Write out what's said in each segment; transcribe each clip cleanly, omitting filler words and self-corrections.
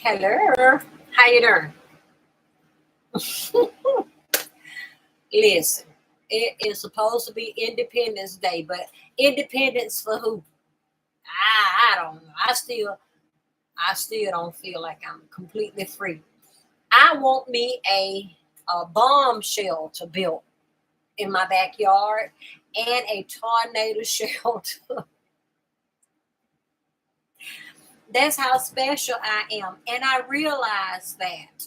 Hello, how you doing? Listen, it is supposed to be Independence Day, but independence for who? I don't know. I still don't feel like I'm completely free. I want me a bomb shelter built in my backyard and a tornado shelter. That's how special I am, and I realize that.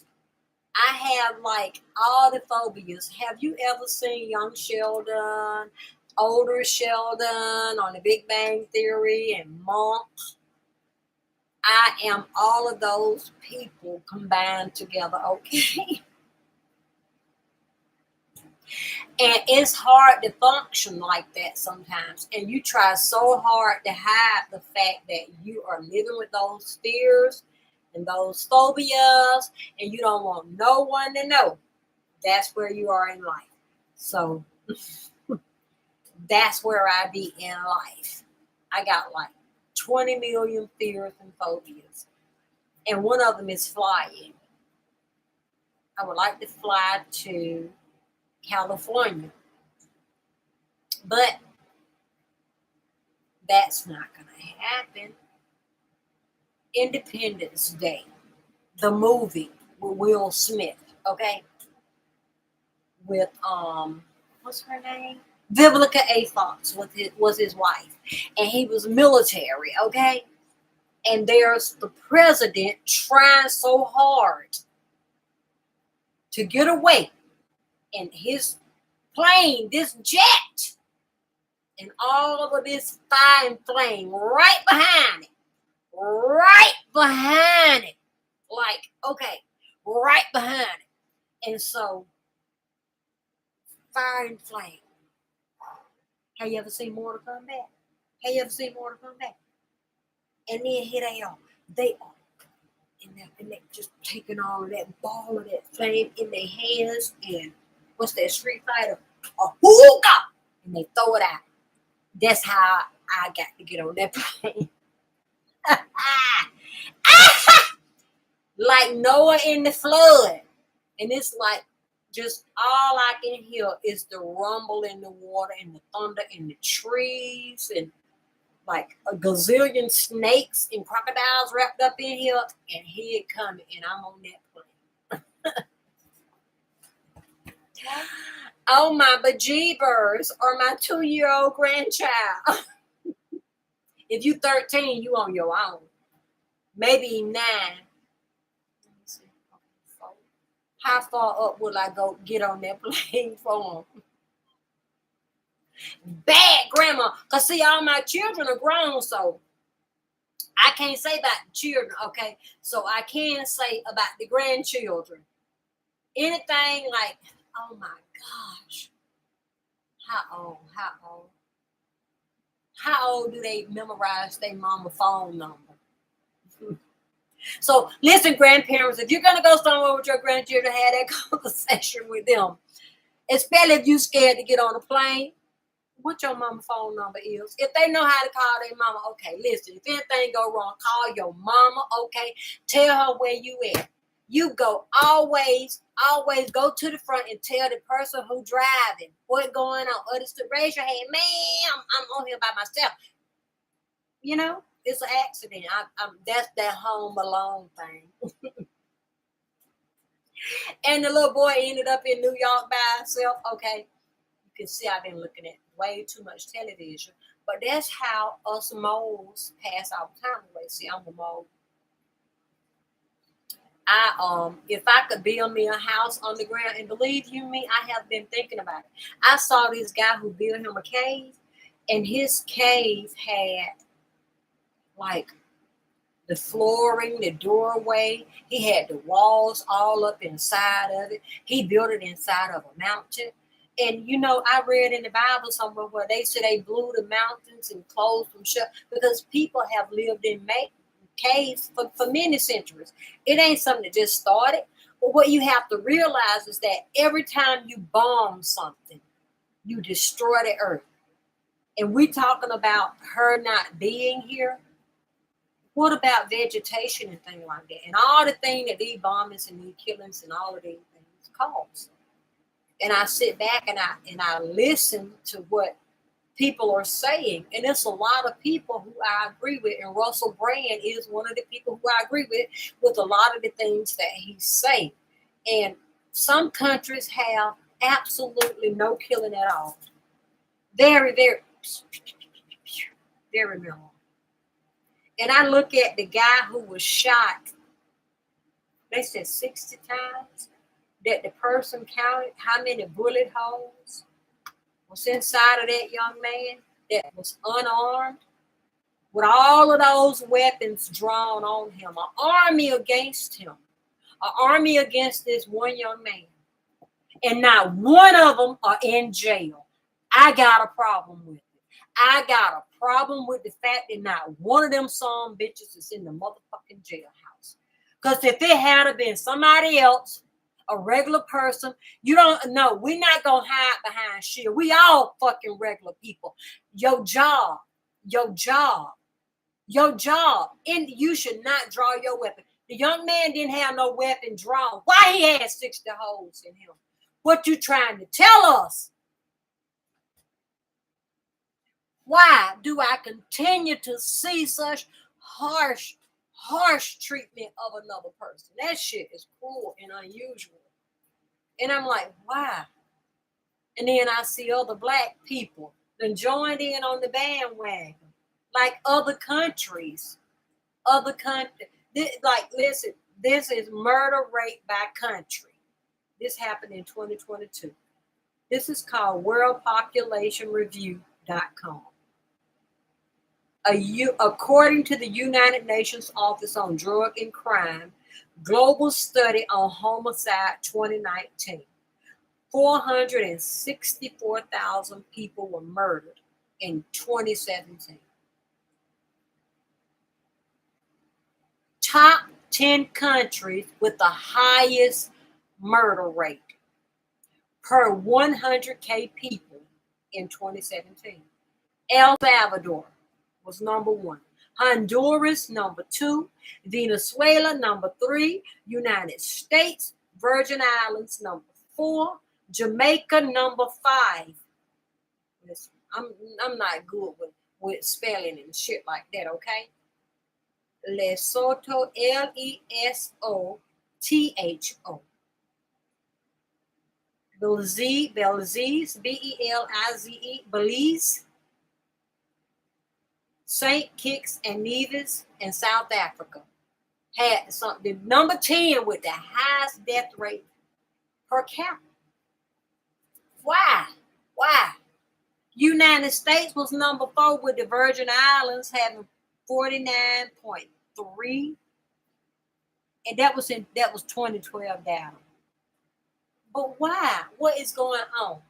I have like all the phobias. Have you ever seen young Sheldon, older Sheldon on the Big Bang Theory and Monk? I am all of those people combined together, okay? And it's hard to function like that sometimes. And you try so hard to hide the fact that you are living with those fears and those phobias, and you don't want no one to know. That's where you are in life. So that's where I be in life. I got like 20 million fears and phobias. And one of them is flying. I would like to fly to California, but that's not going to happen. Independence Day, the movie with Will Smith, okay? With what's her name? Vivica A. Fox was his wife, and he was military, okay? And there's the president trying so hard to get away, and his plane, this jet, and all of this fire and flame right behind it, like okay, right behind it, and so fire and flame. Have you ever seen Mortal Kombat? Have you ever seen Mortal Kombat? And then here they are. They are. And they just taking all of that ball of that flame in their hands and what's that Street Fighter? A hookah! And they throw it out. That's how I got to get on that plane. Like Noah in the flood. And it's like just all I can hear is the rumble in the water and the thunder in the trees and like a gazillion snakes and crocodiles wrapped up in here, and here it coming, and I'm on that plane. Oh my bejeebers, or my 2-year-old grandchild. If you 13, you on your own. Maybe 9. Let me see. Okay, how far up will I go get on that plane for? Bad grandma. Because see, all my children are grown, so I can't say about the children, okay? So I can say about the grandchildren. Anything like, oh my gosh. How old? How old? How old do they memorize their mama phone number? So listen, grandparents, if you're gonna go somewhere with your grandchildren, have that conversation with them. Especially if you're scared to get on a plane. What your mama phone number is. If they know how to call their mama, okay, listen, if anything go wrong, call your mama, okay? Tell her where you at. You go always go to the front and tell the person who driving what's going on. Others to raise your hand, ma'am, I'm on here by myself. You know, it's an accident. That's that home alone thing. And the little boy ended up in New York by himself. Okay, you can see I've been looking at way too much television. But that's how us moles pass our time away. See, I'm a mole. If I could build me a house on the ground, and believe you me, I have been thinking about it. I saw this guy who built him a cave, and his cave had like the flooring, the doorway. He had the walls all up inside of it. He built it inside of a mountain. And you know, I read in the Bible somewhere where they said they blew the mountains and closed them shut because people have lived in caves for many centuries. It ain't something that just started. But what you have to realize is that every time you bomb something, you destroy the earth. And we talking about her not being here. What about vegetation and things like that? And all the things that these bombings and these killings and all of these things cause. And I sit back and I listen to what people are saying. And it's a lot of people who I agree with. And Russell Brand is one of the people who I agree with a lot of the things that he's saying. And some countries have absolutely no killing at all. Very, very, very minimal. And I look at the guy who was shot, they said 60 times, that the person counted how many bullet holes was inside of that young man that was unarmed, with all of those weapons drawn on him, an army against him, an army against this one young man. And not one of them are in jail. I got a problem with it. I got a problem with the fact that not one of them son bitches is in the motherfucking jailhouse. Because if it had been somebody else, a regular person, you don't know. We're not going to hide behind shit. We all fucking regular people. Your job. And you should not draw your weapon. The young man didn't have no weapon drawn. Why he had 60 holes in him? What you trying to tell us? Why do I continue to see such harsh treatment of another person? That shit is cruel and unusual. And I'm like, why? And then I see other black people that joined in on the bandwagon, like other countries. Like, listen, this is murder rate by country. This happened in 2022. This is called worldpopulationreview.com. According to the United Nations Office on Drug and Crime, Global Study on Homicide 2019, 464,000 people were murdered in 2017. Top 10 countries with the highest murder rate per 100K people in 2017. El Salvador was number 1. Honduras, number 2. Venezuela, number 3. United States, Virgin Islands, number 4. Jamaica, number 5. Listen, I'm not good with spelling and shit like that, okay? Lesotho, Lesotho. Belize, Belize, Belize, St. Kitts and Nevis, and South Africa had something. Number 10 with the highest death rate per capita. Why? United States was number 4 with the Virgin Islands having 49.3. And that was 2012 data. But why? What is going on?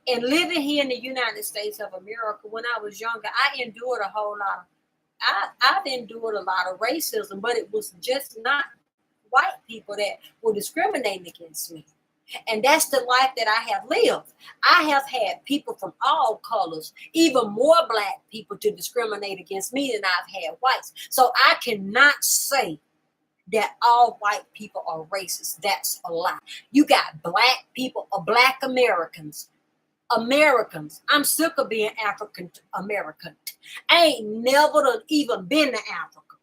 And living here in the United States of America, when I was younger, I've endured a lot of racism, but it was just not white people that were discriminating against me. And that's the life that I have lived. I have had people from all colors, even more black people, to discriminate against me than I've had whites. So I cannot say that all white people are racist. That's a lie. You got black people or black Americans. I'm sick of being African American. I ain't never even been to Africa.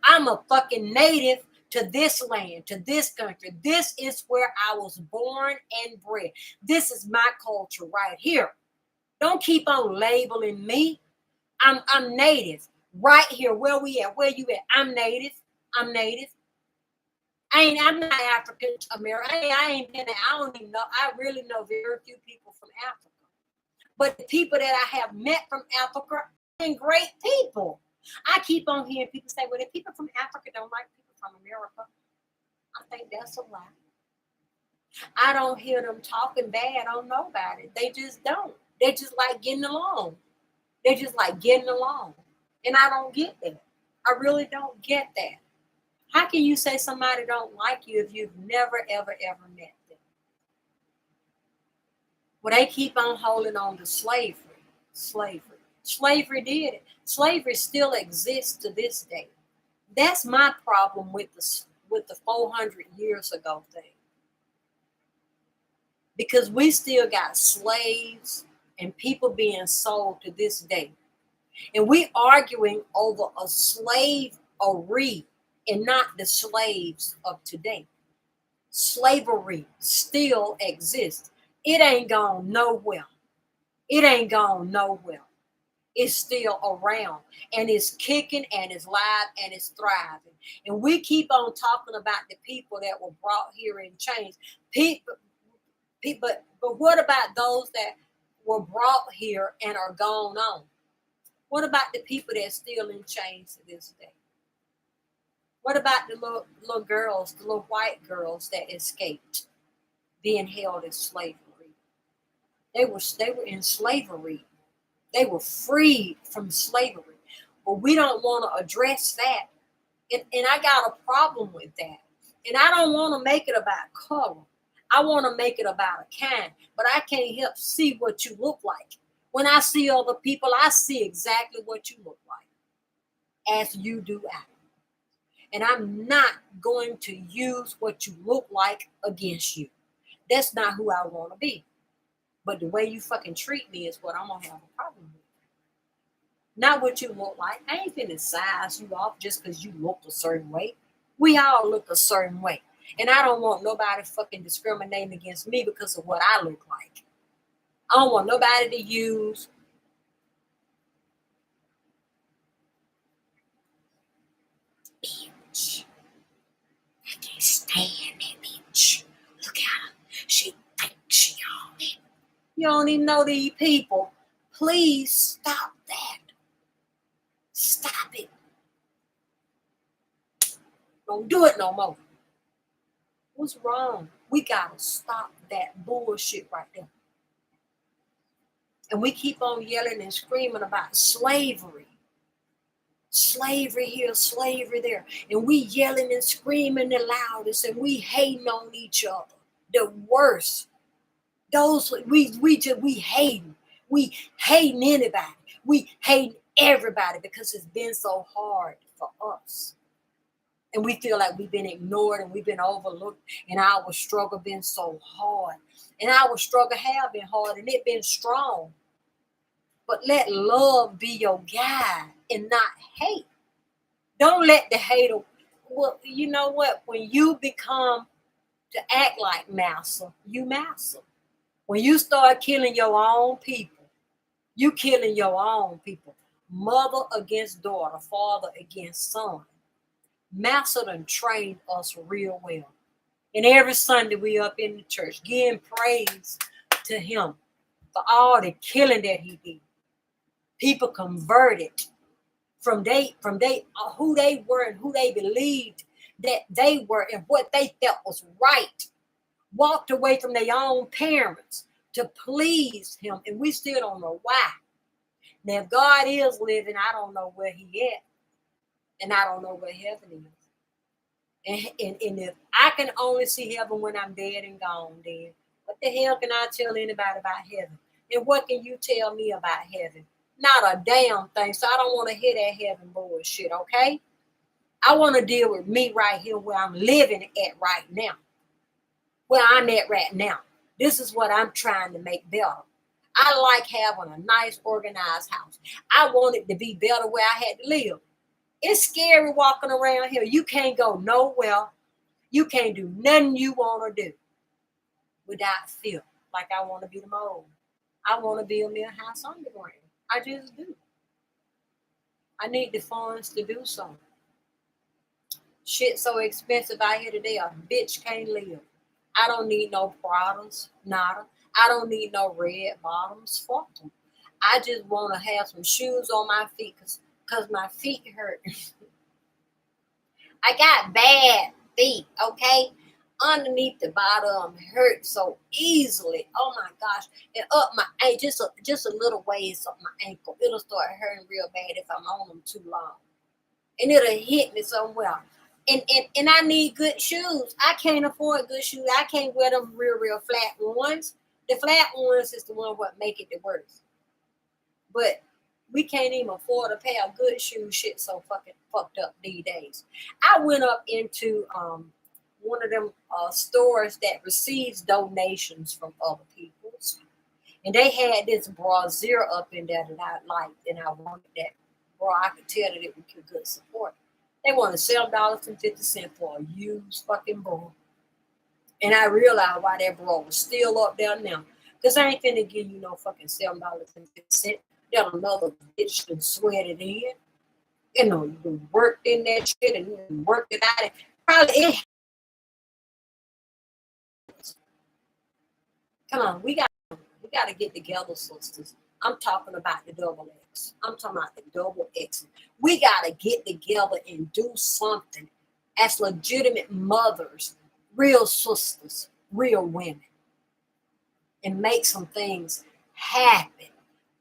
I'm a fucking native to this land, to this country. This is where I was born and bred. This is my culture right here. Don't keep on labeling me. I'm native. Right here, where we at? Where you at? I'm native. I'm not African American. I ain't been there. I don't even know. I really know very few people from Africa. But the people that I have met from Africa are great people. I keep on hearing people say, well, the people from Africa don't like people from America. I think that's a lie. I don't hear them talking bad on nobody. They just don't. They just like getting along. And I don't get that. I really don't get that. How can you say somebody don't like you if you've never, ever, ever met them? Well, they keep on holding on to slavery. Slavery did it. Slavery still exists to this day. That's my problem with the 400 years ago thing. Because we still got slaves and people being sold to this day. And we arguing over a slavery and not the slaves of today. Slavery still exists. It ain't gone nowhere. It ain't gone nowhere. It's still around and it's kicking and it's live and it's thriving. And we keep on talking about the people that were brought here in chains. But what about those that were brought here and are gone on? What about the people that's still in chains to this day? What about the little girls, the little white girls that escaped being held as slavery? They were in slavery. They were freed from slavery. But we don't want to address that. And I got a problem with that. And I don't want to make it about color. I want to make it about a kind. But I can't help see what you look like. When I see other people, I see exactly what you look like. As you do I. And I'm not going to use what you look like against you. That's not who I want to be. But the way you fucking treat me is what I'm going to have a problem with. Not what you look like. I ain't finna size you off just because you look a certain way. We all look a certain way. And I don't want nobody fucking discriminating against me because of what I look like. I don't want nobody to use bitch. I can't stand that bitch. Look at her. She thinks she on it. You don't even know these people. Please stop that. Stop it. Don't do it no more. What's wrong? We gotta stop that bullshit right there. And we keep on yelling and screaming about slavery. Slavery here, slavery there. And we yelling and screaming the loudest and we hating on each other. The worst. Those we hating. We hating anybody. We hating everybody because it's been so hard for us. And we feel like we've been ignored and we've been overlooked. And our struggle been so hard. And our struggle have been hard and it been strong. But let love be your guide and not hate. Don't let the hater, well, you know what? When you become to act like massa, you massa. When you start killing your own people, you killing your own people. Mother against daughter, father against son. Massa done trained us real well. And every Sunday we up in the church giving praise to him for all the killing that he did. People converted from who they were and who they believed that they were and what they felt was right. Walked away from their own parents to please him, and we still don't know why. Now, if God is living, I don't know where he at, and I don't know where heaven is. And if I can only see heaven when I'm dead and gone, then what the hell can I tell anybody about heaven? And what can you tell me about heaven? Not a damn thing. So I don't want to hear that heaven bullshit, okay? I want to deal with me right here where I'm living at right now. Where I'm at right now. This is what I'm trying to make better. I like having a nice, organized house. I want it to be better where I had to live. It's scary walking around here. You can't go nowhere. You can't do nothing you want to do without fear. Like I want to be the mole. I want to build me a house underground. I just do. I need the funds to do something. Shit so expensive out here today, a bitch can't live. I don't need no products, nada. I don't need no red bottoms. Fuck them. I just want to have some shoes on my feet because my feet hurt. I got bad feet, okay? Underneath the bottom hurt so easily. Oh my gosh. And up my ankle, just a little ways up my ankle. It'll start hurting real bad if I'm on them too long. And it'll hit me somewhere. And I need good shoes. I can't afford good shoes. I can't wear them real flat ones. The flat ones is the one what make it the worst. But We can't even afford a pair of good shoes. Shit so fucking fucked up these days. I went up into one of them stores that receives donations from other people's, and they had this brazier up in there that I liked, and I wanted that bra. I could tell that it would give good support. They wanted $7.50 for a used fucking bra. And I realized why that bra was still up there now. Because I ain't finna give you no fucking $7.50. That another bitch done sweated in. You know, you worked in that shit and you worked it out. Probably it. Come on, we got to get together, sisters. I'm talking about the double X. I'm talking about the double X. We got to get together and do something as legitimate mothers, real sisters, real women, and make some things happen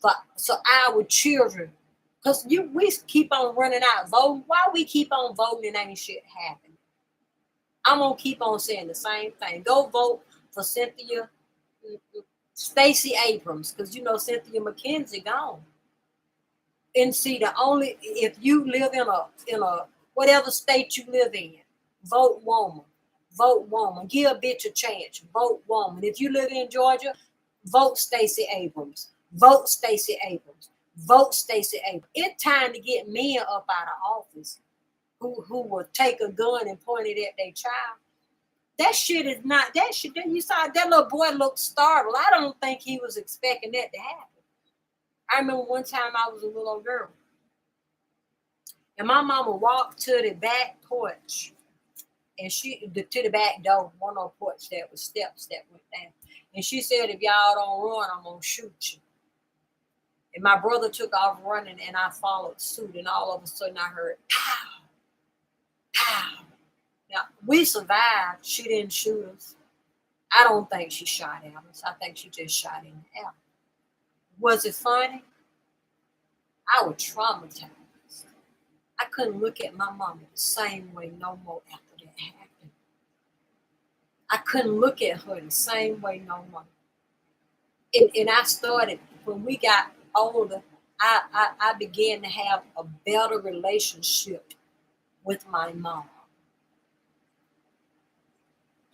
for so our children. Because we keep on running out voting. Why we keep on voting and ain't shit happening? I'm going to keep on saying the same thing. Go vote for Cynthia Stacey Abrams, because you know Cynthia McKenzie gone. And see, the only if you live in a whatever state you live in, vote woman, vote woman. Give a bitch a chance, vote woman. If you live in Georgia, vote Stacey Abrams, vote Stacey Abrams, vote Stacey Abrams. It's time to get men up out of office who will take a gun and point it at their child. That shit is not that shit. You saw that little boy looked startled. I don't think he was expecting that to happen. I remember one time I was a little girl, and my mama walked to the back porch, and to the back door, one of the porch that was steps that went down, and she said, "If y'all don't run, I'm gonna shoot you." And my brother took off running, and I followed suit, and all of a sudden I heard pow, pow. Now, we survived. She didn't shoot us. I don't think she shot at us. I think she just shot in the air. Was it funny? I was traumatized. I couldn't look at my mama the same way no more after that happened. I couldn't look at her the same way no more. And I started, when we got older, I began to have a better relationship with my mom.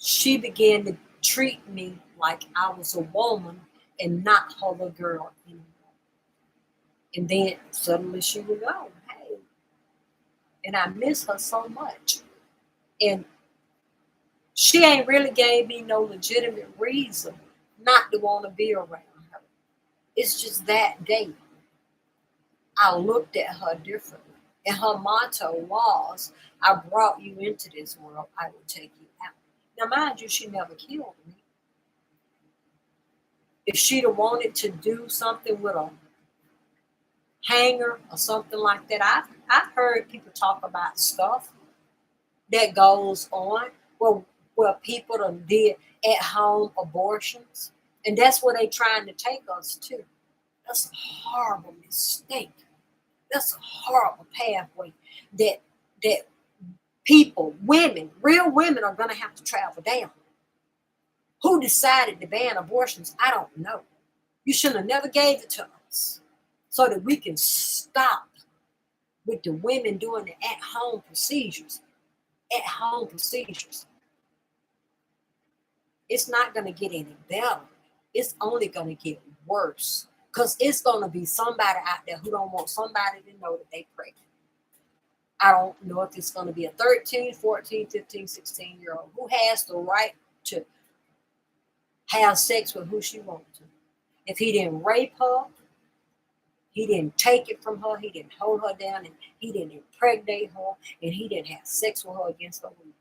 She began to treat me like I was a woman and not her little girl anymore. And then suddenly she would go, hey. And I miss her so much. And she ain't really gave me no legitimate reason not to want to be around her. It's just that day I looked at her differently. And her motto was, I brought you into this world, I will take you out. Now, mind you, she never killed me. If she'd have wanted to do something with a hanger or something like that, I've heard people talk about stuff that goes on where people did at home abortions, and that's where they trying to take us to. That's a horrible mistake. That's a horrible pathway that people, women, real women are going to have to travel down. Who decided to ban abortions? I don't know. You should have never gave it to us so that we can stop with the women doing the at-home procedures. At-home procedures. It's not going to get any better. It's only going to get worse because it's going to be somebody out there who don't want somebody to know that they're pregnant. I don't know if it's going to be a 13, 14, 15, 16-year-old who has the right to have sex with who she wants to. If he didn't rape her, he didn't take it from her, he didn't hold her down, and he didn't impregnate her, and he didn't have sex with her against her will.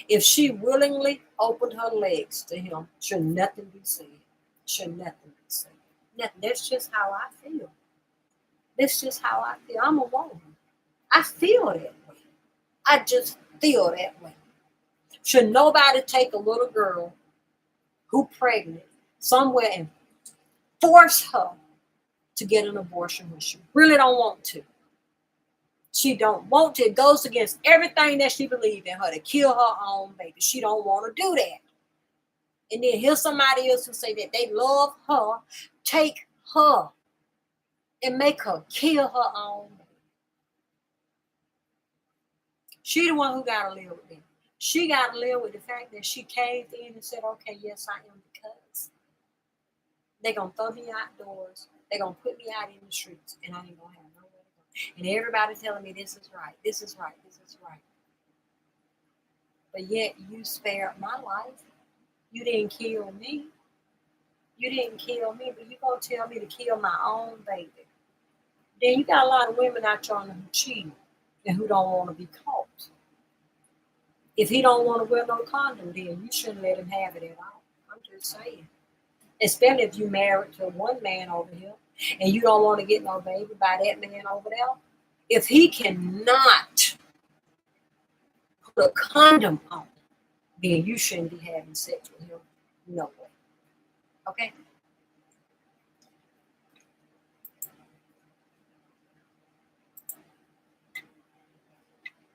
If she willingly opened her legs to him, should nothing be said. Should nothing be said. Nothing. That's just how I feel. That's just how I feel. I'm a woman. I feel that way. I just feel that way. Should nobody take a little girl who pregnant somewhere and force her to get an abortion when she really don't want to? She don't want to. It goes against everything that she believes in her to kill her own baby. She don't want to do that. And then here's somebody else who say that they love her. Take her and make her kill her own baby. She the one who gotta live with them. She gotta live with the fact that she caved in and said, okay, yes, I am, because they're gonna throw me outdoors, they're gonna put me out in the streets, and I ain't gonna have nowhere to go. And everybody telling me this is right, this is right, this is right. But yet you spared my life. You didn't kill me. You didn't kill me, but you gonna tell me to kill my own baby. Then you got a lot of women out there who cheat and who don't want to be caught. If he don't want to wear no condom, then you shouldn't let him have it at all. I'm just saying. Especially if you married to one man over here and you don't want to get no baby by that man over there. If he cannot put a condom on, then you shouldn't be having sex with him. No way. Okay?